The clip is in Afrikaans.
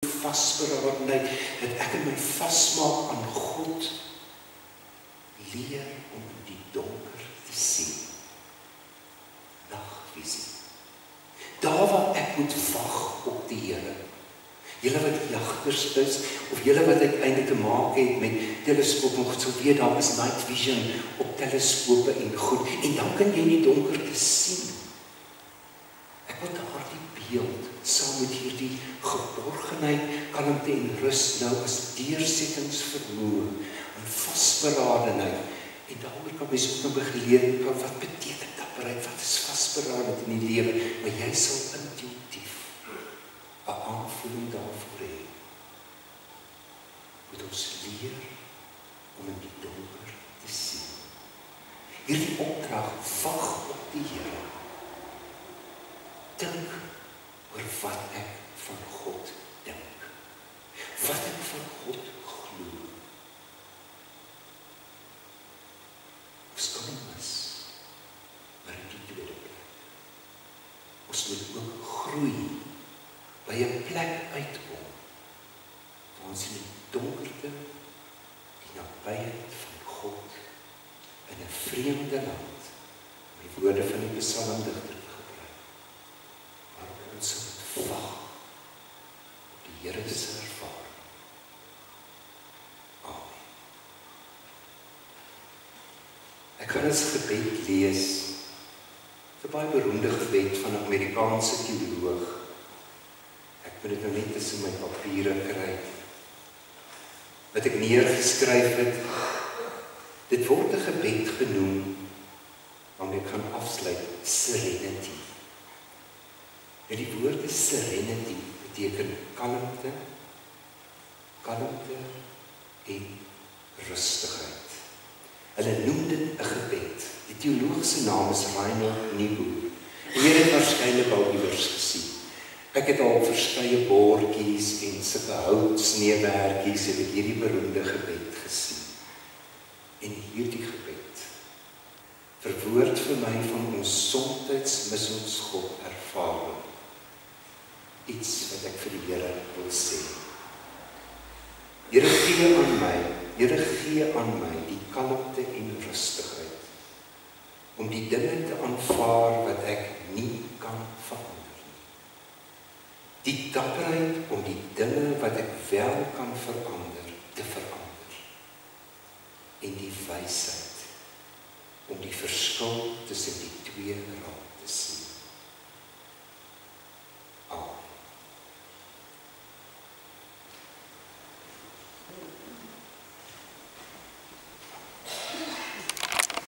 vasberadenheid, dat ek in my vasmaak aan God, leer om in die donker te sien. Nagvisie. Daar waar ek moet wag op die Here. Julle wat jagters is, of julle wat uiteindelik te maak het met teleskoop en goed, sal weet, daar is night vision op teleskope en goed, en dan kan jy nie donker te sien. Ek wil daardie beeld, saam met hierdie geborgenheid, kalmte en rus nou as deursettingsvermoë, en vasberadenheid, en daaroor kan mens ook nog geleer, wat beteken dapperheid, wat is vasberadenheid in die lewe, maar jy sal intuïtief 'n aanvoeling daarvoor hê. Moet ons leer om in die donker te sien. Hierdie opdrag, wag op die Here. Dink oor wat ek van God dink. Wat ek van God glo. Ons kan nie mis, maar in die tweede plek. Ons moet ook groei by 'n plek uitkom, waar ons in die donkerte, die nabyheid van God, in 'n vreemde land, om die woorde van die psalmdigter te gebruik, waar ons moet wag op die Here se ervaring. Amen. Ek gaan as gebed lees, 'n baie beroemde gebed van 'n Amerikaanse teoloog. Ek moet dit nou net tussen my papiere kry, wat ek neergeskryf het. Dit word 'n gebed genoem, waarmee ek gaan afsluit, serenity. En die woord serenity beteken kalmte en rustigheid. Hulle noem dit 'n gebed. Die teoloog se naam is Reinhold Niebuhr. En jy het waarskynlik al iewers gesien. Ek het al verskeie bordjies en sulke houtsneewerkies en ek hierdie beroemde gebed gesien. En hierdie gebed verwoord vir my van ons somtyds mis ons God ervaring. Iets wat ek vir die Here wil sê. Here gee aan my die kalmte en rustigheid om die dinge te aanvaar wat ek nie kan verander. Die dapperheid om die dinge wat ek wel kan verander, te verander. En die wysheid om die verskil tussen die twee raak